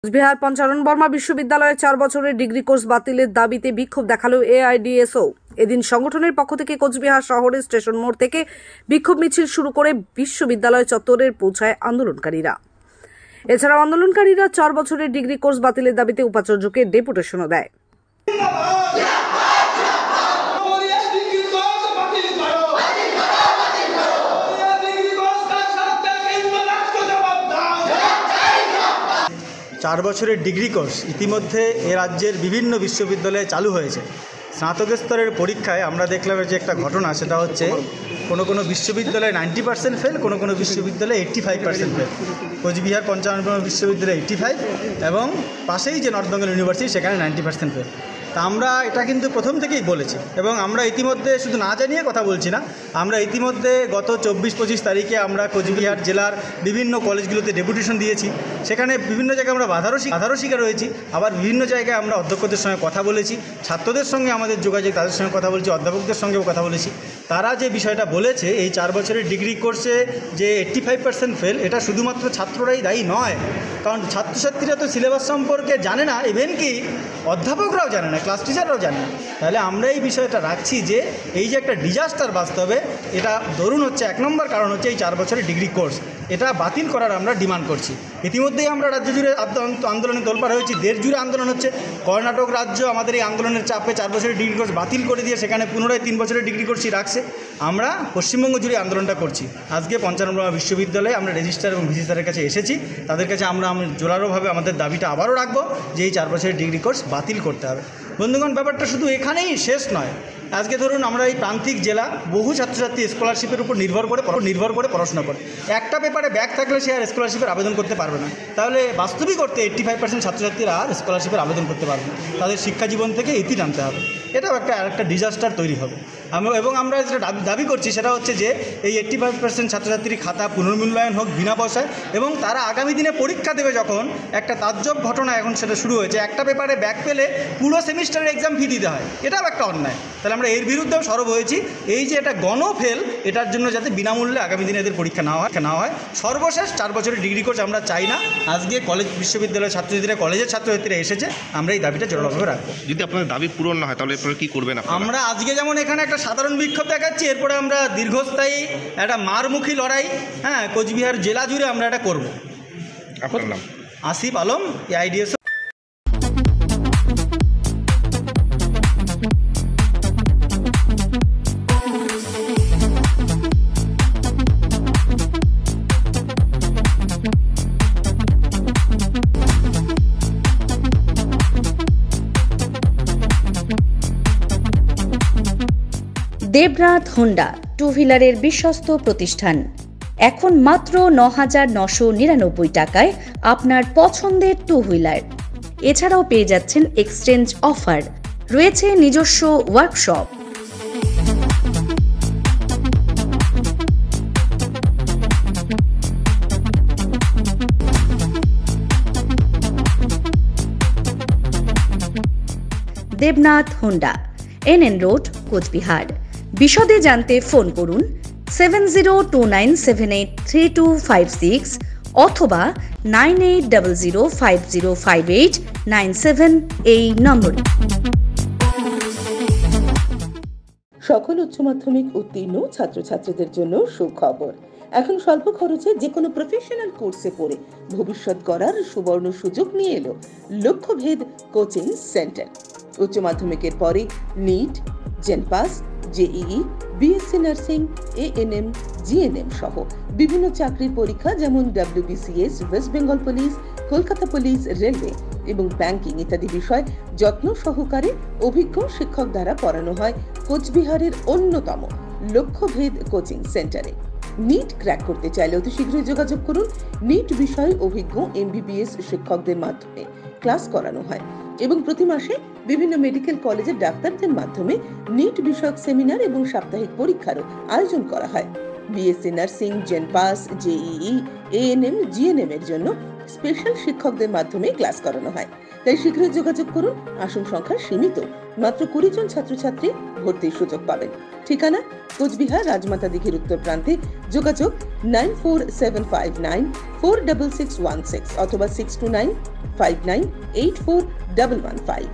কোচবিহার পঞ্চানন বর্মা বিশ্ববিদ্যালয়ের 4 বছরের degree course বাতিলের দাবিতে বিক্ষোভ দেখালো এআইডিএসও। এদিন সংগঠনের পক্ষ থেকে কোচবিহার শহরের স্টেশন মোড় থেকে বিক্ষোভ মিছিল শুরু করে বিশ্ববিদ্যালয় চত্বরে পৌঁছায় আন্দোলনকারীরা। এছাড়াও আন্দোলনকারীরা 4 বছরের ডিগ্রি কোর্স বাতিলের দাবিতে উপাচার্যকে ডেপুটেশনও দেয়। চার বছরের ডিগ্রি কোর্স ইতিমধ্যে এ রাজ্যের বিভিন্ন বিশ্ববিদ্যালয়ে চালু হয়েছে। স্নাতক স্তরের পরীক্ষায় আমরা দেখলাম যে একটা ঘটনা, সেটা হচ্ছে কোনো বিশ্ববিদ্যালয়ে 90% ফেল, কোনো বিশ্ববিদ্যালয়ে 85% ফেল। কোচবিহার পঞ্চানন বিশ্ববিদ্যালয়ে 85 এবং পাশেই যে নর্থ বেঙ্গল ইউনিভার্সিটি সেখানে 90% ফেল। তা আমরা এটা কিন্তু প্রথম থেকেই বলেছি এবং আমরা ইতিমধ্যে শুধু না জানিয়ে কথা বলছি না, আমরা ইতিমধ্যে গত 24-25 তারিখে আমরা কোচবিহার জেলার বিভিন্ন কলেজগুলোতে ডেপুটেশন দিয়েছি। সেখানে বিভিন্ন জায়গায় আমরা বাধারও শিকার হয়েছি, আবার বিভিন্ন জায়গায় আমরা অধ্যক্ষদের সঙ্গে কথা বলেছি, ছাত্রদের সঙ্গে আমাদের যোগাযোগ, তাদের সঙ্গে কথা বলেছি, অধ্যাপকদের সঙ্গেও কথা বলেছি। তারা যে বিষয়টা বলেছে, এই 4 বছরের ডিগ্রি কোর্সে যে 85% ফেল, এটা শুধুমাত্র ছাত্ররাই দায়ী নয়, কারণ ছাত্রছাত্রীরা তো সিলেবাস সম্পর্কে জানে না, ইভেন কি অধ্যাপকরাও জানে না, ক্লাস টিচাররাও জানে না। তাহলে আমরা এই বিষয়টা রাখছি যে এই যে একটা ডিজাস্টার বাস্তবে, এটা ধরুন হচ্ছে 1 নম্বর কারণ হচ্ছে এই 4 বছরের ডিগ্রি কোর্স, এটা বাতিল করার আমরা ডিমান্ড করছি। ইতিমধ্যেই আমরা রাজ্য জুড়ে আন্দোলনে তোলপাড় হয়েছি, দেশ জুড়ে আন্দোলন হচ্ছে। কর্ণাটক রাজ্য আমাদের এই আন্দোলনের চাপে 4 বছরের ডিগ্রি কোর্স বাতিল করে দিয়ে সেখানে পুনরায় 3 বছরের ডিগ্রি কোর্সই রাখছে। আমরা পশ্চিমবঙ্গ জুড়ে আন্দোলনটা করছি। আজকে পঞ্চানন বর্মা বিশ্ববিদ্যালয়ে আমরা রেজিস্ট্রার এবং ভিসি স্যারের কাছে এসেছি। তাদের কাছে আমরা জোরালোভাবে আমাদের দাবিটা আবারও রাখবো যে এই 4 বছরের ডিগ্রি কোর্স বাতিল করতে হবে। বন্ধুগণ, ব্যাপারটা শুধু এখানেই শেষ নয়। আজকে ধরুন আমরা এই প্রান্তিক জেলা, বহু ছাত্রছাত্রী স্কলারশিপের উপর নির্ভর করে পড়াশোনা করে। একটা পেপারে ব্যাক থাকলে সে আর স্কলারশিপের আবেদন করতে পারবে না। তাহলে বাস্তবিক করতে 85% ছাত্রছাত্রীরা আর স্কলারশিপের আবেদন করতে পারবে না। তাদের শিক্ষা জীবন থেকে ইতি টানতে হবে। এটাও আরেকটা ডিজাস্টার তৈরি হবে। আমরা যেটা দাবি করছি সেটা হচ্ছে যে এই 85% ছাত্রছাত্রীর খাতা পুনর্মূল্যায়ন হোক বিনা পয়সায়, এবং তারা আগামী দিনে পরীক্ষা দেবে যখন, একটা তাজ্জব ঘটনা এখন সেটা শুরু হয়েছে, একটা পেপারে ব্যাক পেলে পুরো সেমিস্টারের এক্সাম ফি দিতে হয়। এটাও একটা অন্যায়। তাহলে আমরা এর বিরুদ্ধেও সরব হয়েছি। এই যে এটা গণফেল, এটার জন্য যাতে বিনামূল্যে আগামী দিনে এদের পরীক্ষা না হয়। সর্বশেষ 4 বছরের ডিগ্রি কোর্স আমরা চাই না। আজকে কলেজ বিশ্ববিদ্যালয়ের ছাত্রছাত্রীরা, কলেজের ছাত্রছাত্রীরা এসেছে, আমরা এই দাবিটা জোরালোভাবে রাখবো। যদি আপনাদের দাবি পূরণ না হয় তাহলে আপনারা কী করবেন? আমরা আজকে যেমন এখানে একটা সাধারণ বিক্ষোভ দেখাচ্ছি, এরপরে আমরা দীর্ঘস্থায়ী একটা মারমুখী লড়াই কোচবিহার জেলা জুড়ে আমরা এটা করব। আপনার নাম? Asif Alam, AIDS. Debnath Honda two হুইলারের বিশ্বস্ত প্রতিষ্ঠান। এখন মাত্র 9,999 টাকায় আপনার পছন্দের টু হুইলার। এছাড়াও পেয়ে যাচ্ছেন এক্সচেঞ্জ অফার, রয়েছে নিজস্ব workshop. Debnath Honda, NN road, Coochbehar. বিশদে জানতে ফোন করুন 7029783256 অথবা 9800505897 এই নম্বরে। সকল উচ্চ মাধ্যমিক উত্তীর্ণ ছাত্রছাত্রীদের জন্য সুখবর। এখন স্বল্প খরচে যে কোনো প্রফেশনাল কোর্সে পড়ে ভবিষ্যৎ গড়ার সুবর্ণ সুযোগ নিয়ে এলো লক্ষ্যভেদ কোচিং সেন্টার। উচ্চ মাধ্যমিকের পরে NEET, JENPAS, JEE, BSc nursing, ANM, GNM সহ বিভিন্ন চাকরির পরীক্ষা যেমন WBCS, West Bengal police, Kolkata police, railway এবং ব্যাংকিং ইত্যাদি বিষয় যত্ন সহকারে অভিজ্ঞ শিক্ষক দ্বারা পড়ানো হয় কোচবিহারের অন্যতম লক্ষ্যভেদ কোচিং সেন্টারে। নিট ক্র্যাক করতে চাইলে অতি শীঘ্রই যোগাযোগ করুন। নিট বিষয়ে অভিজ্ঞ MBBS শিক্ষকদের মাধ্যমে ক্লাস করানো হয় এবং প্রতি মাসে বিভিন্ন মেডিকেল কলেজের ডাক্তারদের মাধ্যমে নিট বিষয়ক সেমিনার এবং সাপ্তাহিক পরীক্ষারও আয়োজন করা হয়। BSc nursing, জেনপাস, JEE, ANM, GNM এর জন্য স্পেশাল শিক্ষকদের মাধ্যমে ক্লাস করানো হয়। তাই শীঘ্রই যোগাযোগ করুন। আসন সংখ্যা সীমিত, মাত্র 20 জন ছাত্রছাত্রী ভর্তির সুযোগ পাবেন। ঠিকানা কোচবিহার রাজমাতা দিঘির উত্তর প্রান্তে। যোগাযোগ 9475946616 অথবা 6295984115।